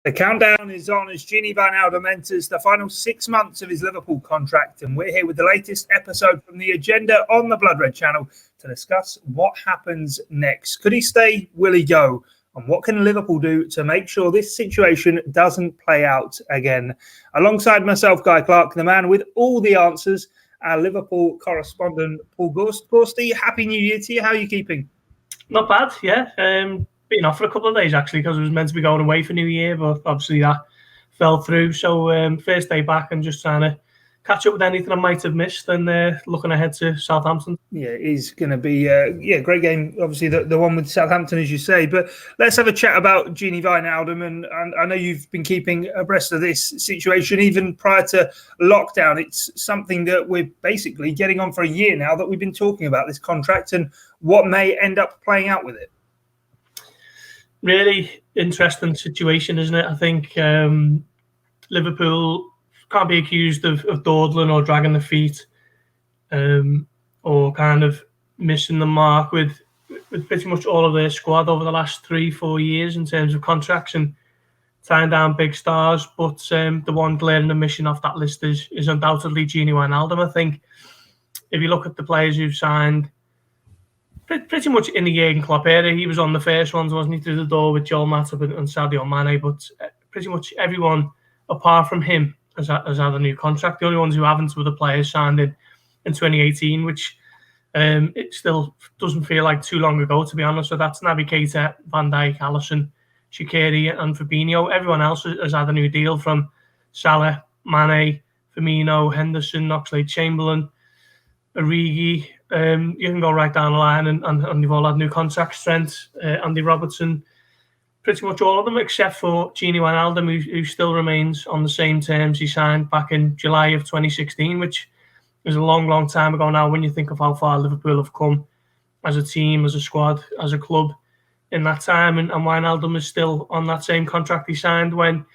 The countdown is on as Gini Wijnaldum enters the final 6 months of his Liverpool contract, and we're here with the latest episode from the agenda on the Blood Red channel to discuss what happens next. Could he stay? Will he go? And what can Liverpool do to make sure this situation doesn't play out again? Alongside myself, Clarke, the man with all the answers, our Liverpool correspondent, Paul Gorst. Gorsty, Happy New Year to you. How are you keeping? Not bad, yeah. Been off for a couple of days, actually, because I was meant to be going away for New Year, but obviously that fell through. So first day back and just trying to catch up with anything I might have missed and looking ahead to Southampton. Yeah, it is going to be a great game, obviously, the one with Southampton, as you say. But let's have a chat about Gini Wijnaldum. And I know you've been keeping abreast of this situation even prior to lockdown. It's something that we're basically getting on for a year now that we've been talking about, this contract and what may end up playing out with it. Really interesting situation, isn't it? I think Liverpool can't be accused of dawdling or dragging the feet or kind of missing the mark with pretty much all of their squad over the last 3-4 years in terms of contracts and tying down big stars. But the one glaring omission off that list is undoubtedly Gini Wijnaldum. I think if you look at the players who've signed pretty much in the Jurgen Klopp era, he was on the first ones, wasn't he, through the door with Joel Matip and Sadio Mane. But pretty much everyone apart from him has had a new contract. The only ones who haven't were the players signed in 2018, which it still doesn't feel like too long ago, to be honest. So that's Naby Keita, Van Dijk, Alisson, Shaqiri and Fabinho. Everyone else has had a new deal, from Salah, Mane, Firmino, Henderson, Oxlade-Chamberlain, Origi. You can go right down the line and they've all had new contracts. Trent, Andy Robertson, pretty much all of them except for Gini Wijnaldum, who still remains on the same terms he signed back in July of 2016, which is a long, long time ago now when you think of how far Liverpool have come as a team, as a squad, as a club in that time. And Wijnaldum is still on that same contract he signed when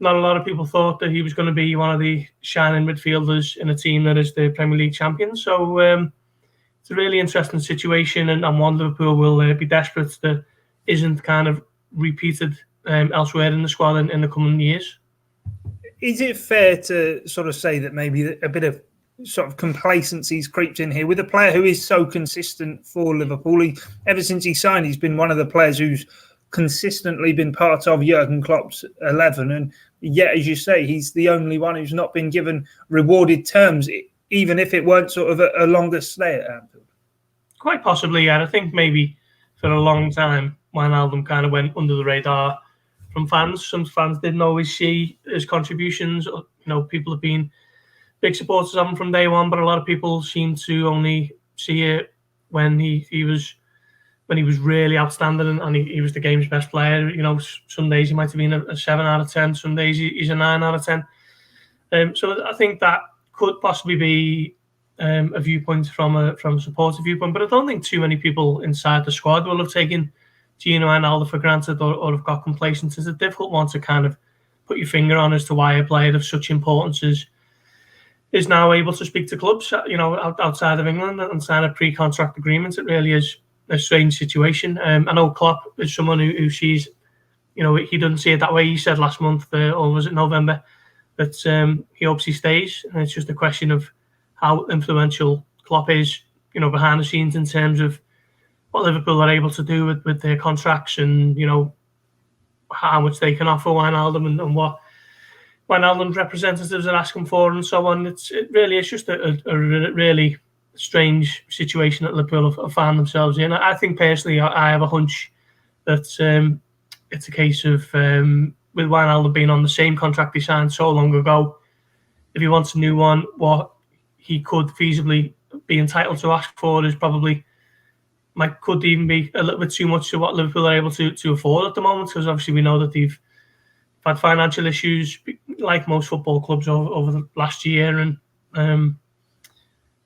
not a lot of people thought that he was going to be one of the shining midfielders in a team that is the Premier League champions. So it's a really interesting situation, and one Liverpool will be desperate that isn't kind of repeated elsewhere in the squad in the coming years. Is it fair to sort of say that maybe a bit of sort of complacency's creeped in here with a player who is so consistent for Liverpool? Ever since he signed, he's been one of the players who's consistently been part of Jurgen Klopp's 11, and yet, as you say, he's the only one who's not been given rewarded terms, even if it weren't sort of a longer stay at Anfield. Quite possibly, yeah. I think maybe for a long time Wijnaldum kind of went under the radar from fans. Some fans didn't always see his contributions. You know, people have been big supporters of him from day one, but a lot of people seem to only see it when he was really outstanding and he was the game's best player. You know, some days he might have been a 7 out of 10, some days he's a 9 out of 10. So I think that could possibly be a viewpoint from a supporter viewpoint, but I don't think too many people inside the squad will have taken Gini Wijnaldum for granted or have got complacent. It's a difficult one to kind of put your finger on as to why a player of such importance is now able to speak to clubs, you know, outside of England and sign a pre-contract agreement. It really is a strange situation. I know Klopp is someone who sees, you know, he doesn't see it that way. He said last month, or was it November, that he hopes he stays, and it's just a question of how influential Klopp is, you know, behind the scenes in terms of what Liverpool are able to do with their contracts and, you know, how much they can offer Wijnaldum and what Wijnaldum's representatives are asking for and so on. It really is just a really strange situation that Liverpool have found themselves in. I think personally, I have a hunch that it's a case of with Wijnaldum being on the same contract he signed so long ago, if he wants a new one, what he could feasibly be entitled to ask for is probably could even be a little bit too much to what Liverpool are able to afford at the moment, because obviously we know that they've had financial issues like most football clubs over the last year, and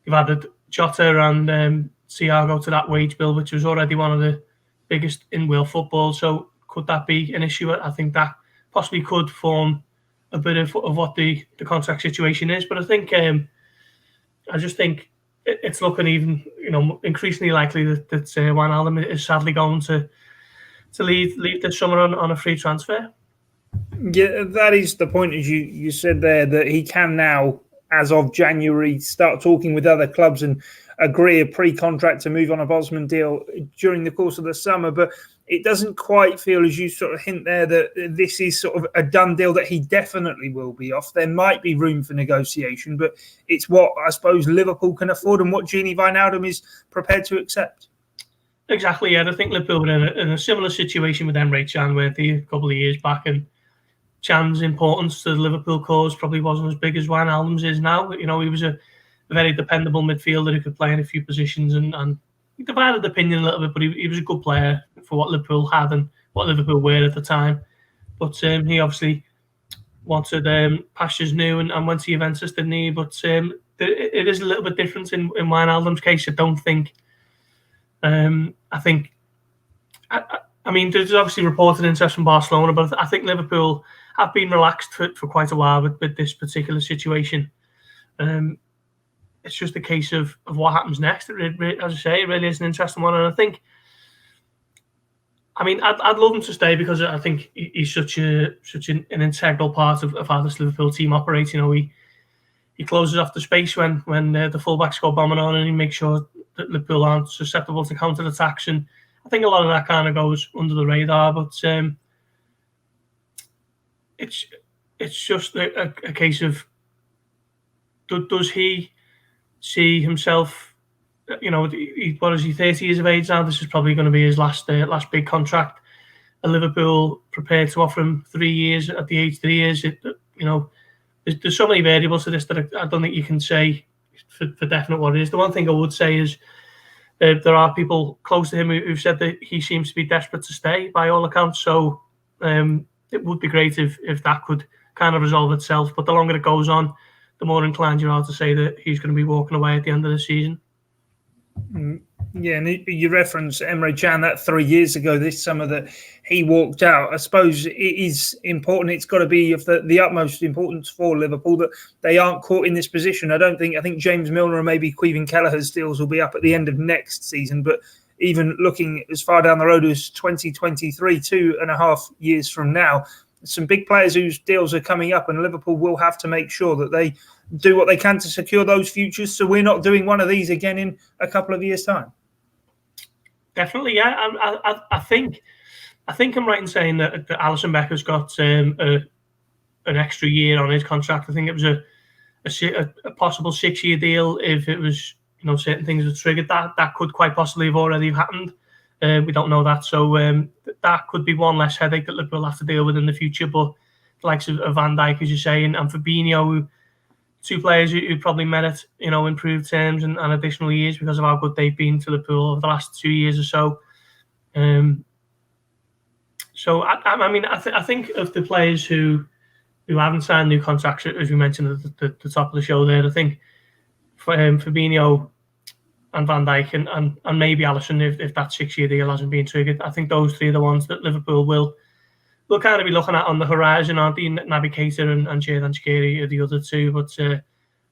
you've added Jota and Thiago to that wage bill, which was already one of the biggest in world football. So could that be an issue? I think that possibly could form a bit of what the contract situation is. But I think I just think it's looking even, you know, increasingly likely that Wijnaldum is sadly going to leave this summer on a free transfer. Yeah, that is the point, as you said there, that he can now, as of January, start talking with other clubs and agree a pre-contract to move on a Bosman deal during the course of the summer. But it doesn't quite feel, as you sort of hint there, that this is sort of a done deal, that he definitely will be off. There might be room for negotiation, but it's what I suppose Liverpool can afford and what Gini Wijnaldum is prepared to accept. Exactly, yeah. I think Liverpool were in a similar situation with Emre Can, where a couple of years back, and Can's importance to the Liverpool cause probably wasn't as big as Wijnaldum's is now. You know, he was a very dependable midfielder who could play in a few positions, and he divided opinion a little bit, but he was a good player for what Liverpool had and what Liverpool were at the time. But he obviously wanted pastures new and went to Juventus, didn't he? But it is a little bit different in Wijnaldum's case. I don't think. I mean, there's obviously reported interest from Barcelona, but I think Liverpool have been relaxed for quite a while with this particular situation. It's just a case of what happens next. As I say, it really is an interesting one, and I think, I mean, I'd love him to stay because I think he's such an integral part of how this Liverpool team operates. You know, he closes off the space when the fullbacks go bombing on, and he makes sure that Liverpool aren't susceptible to counter-attacks. And I think a lot of that kind of goes under the radar, but it's just a case of does he see himself? You know, what is he? 30 years of age now. This is probably going to be his last big contract. Are Liverpool prepared to offer him 3 years at the age 3 years? You know, there's so many variables to this that I don't think you can say for definite what it is. The one thing I would say is there are people close to him who've said that he seems to be desperate to stay by all accounts. So it would be great if that could kind of resolve itself. But the longer it goes on, the more inclined you are to say that he's going to be walking away at the end of the season. Yeah, and you reference Emre Can, that 3 years ago this summer that he walked out. I suppose it is important. It's got to be of the utmost importance for Liverpool that they aren't caught in this position. I think James Milner and maybe Queven Kelleher's deals will be up at the end of next season. But even looking as far down the road as 2023, 2.5 years from now, some big players whose deals are coming up, and Liverpool will have to make sure that they do what they can to secure those futures, so we're not doing one of these again in a couple of years' time. Definitely, yeah. I think I'm right in saying that Alisson Becker's got an extra year on his contract. I think it was a possible 6-year deal if it was, you know, certain things were triggered. That could quite possibly have already happened. We don't know that, so that could be one less headache that Liverpool have to deal with in the future. But the likes of Van Dijk, as you say, and Fabinho, two players who probably merit, you know, improved terms and additional years because of how good they've been to Liverpool over the last 2 years or so. So I think of the players who haven't signed new contracts, as we mentioned at the top of the show there, I think Fabinho and Van Dijk and maybe Alisson, if that 6-year deal hasn't been triggered. I think those three are the ones that Liverpool will kind of be looking at on the horizon, aren't they? Naby Keita and Xherdan Shaqiri are the other two, but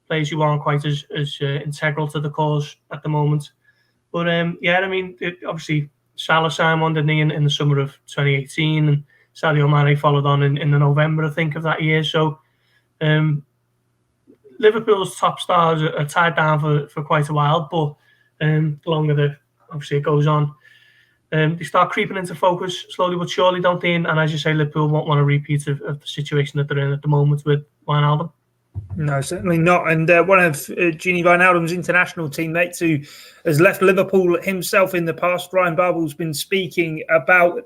players who aren't quite as integral to the cause at the moment. But yeah, I mean, obviously Salah signed one, didn't he, in the summer of 2018, and Sadio Mane followed on in the November, I think, of that year. So Liverpool's top stars are tied down for quite a while, but the longer obviously it goes on, they start creeping into focus slowly but surely, don't they? And as you say, Liverpool won't want a repeat of the situation that they're in at the moment with Wijnaldum. No, certainly not. And one of Gini Wijnaldum's international teammates who has left Liverpool himself in the past, Ryan Babel's been speaking about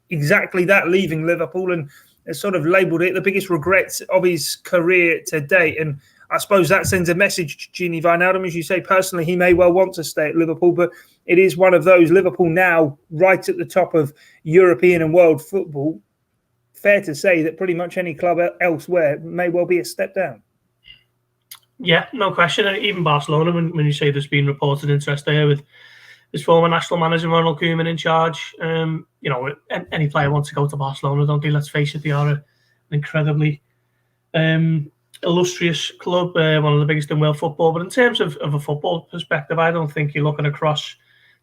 exactly that, leaving Liverpool, and has sort of labelled it the biggest regret of his career to date. And I suppose that sends a message to Gini Wijnaldum. As you say, personally, he may well want to stay at Liverpool, but it is one of those. Liverpool now right at the top of European and world football. Fair to say that pretty much any club elsewhere may well be a step down. Yeah, no question. And even Barcelona, when you say there's been reported interest there with his former national manager Ronald Koeman in charge, you know, any player wants to go to Barcelona, don't they? Let's face it, they are an incredibly illustrious club, one of the biggest in world football. But in terms of a football perspective, I don't think you're looking across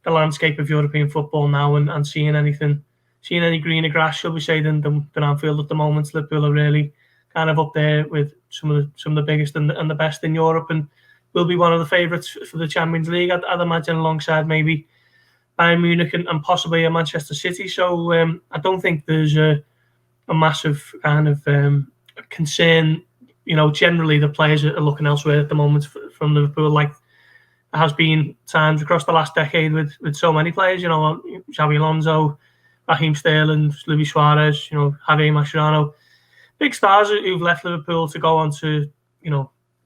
the landscape of European football now and seeing anything seen any greener grass, shall we say, than Anfield at the moment. Liverpool are really kind of up there with some of the biggest and the best in Europe, and will be one of the favourites for the Champions League, I'd imagine, alongside maybe Bayern Munich and possibly a Manchester City. So I don't think there's a massive kind of concern. Generally the players are looking elsewhere at the moment from Liverpool, like there has been times across the last decade with so many players. Xabi Alonso, Raheem Sterling, Luis Suarez, Javier Mascherano, big stars who've left Liverpool to go on to,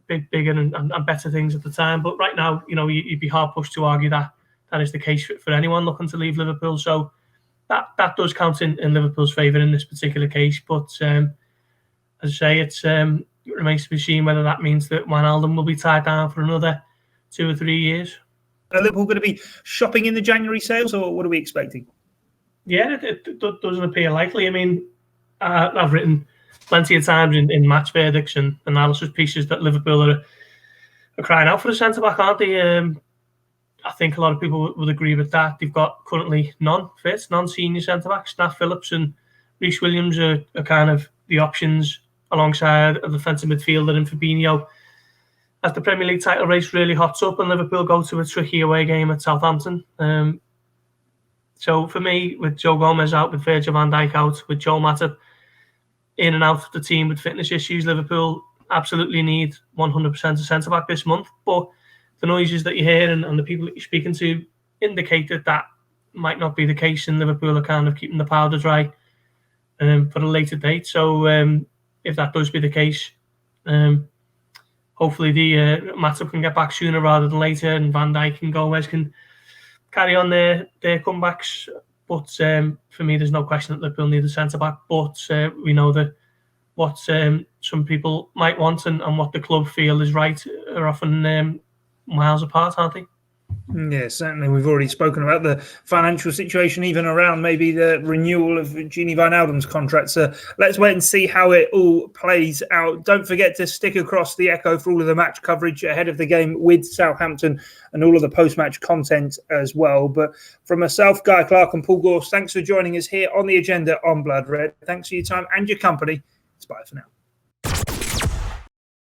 bigger and better things at the time. But right now, you'd be hard pushed to argue that is the case for anyone looking to leave Liverpool. So that does count in Liverpool's favour in this particular case. But as I say, it remains to be seen whether that means that Wijnaldum will be tied down for another 2 or 3 years. Are Liverpool going to be shopping in the January sales, or what are we expecting? Yeah, it doesn't appear likely. I mean, I've written plenty of times in match verdicts and analysis pieces that Liverpool are crying out for a centre-back, aren't they? I think a lot of people would agree with that. They've got currently non-senior centre-backs. Nat Phillips and Reece Williams are kind of the options alongside a defensive midfielder in Fabinho. As the Premier League title race really hots up and Liverpool go to a tricky away game at Southampton. So for me, with Joe Gomez out, with Virgil van Dijk out, with Joel Matip in and out of the team with fitness issues, Liverpool absolutely need 100% a centre-back this month. But the noises that you hear and the people that you're speaking to indicate that might not be the case, and Liverpool are kind of keeping the powder dry for a later date. So if that does be the case, hopefully the Matip can get back sooner rather than later, and Van Dijk and Gomez can carry on their comebacks. But for me, there's no question that Liverpool need a centre-back. But we know that what some people might want and what the club feel is right are often miles apart, aren't they? Yeah, certainly. We've already spoken about the financial situation, even around maybe the renewal of Gini Wijnaldum's contract. So let's wait and see how it all plays out. Don't forget to stick across the Echo for all of the match coverage ahead of the game with Southampton and all of the post-match content as well. But from myself, Guy Clarke and Paul Gorst, thanks for joining us here on the agenda on Blood Red. Thanks for your time and your company. It's bye for now.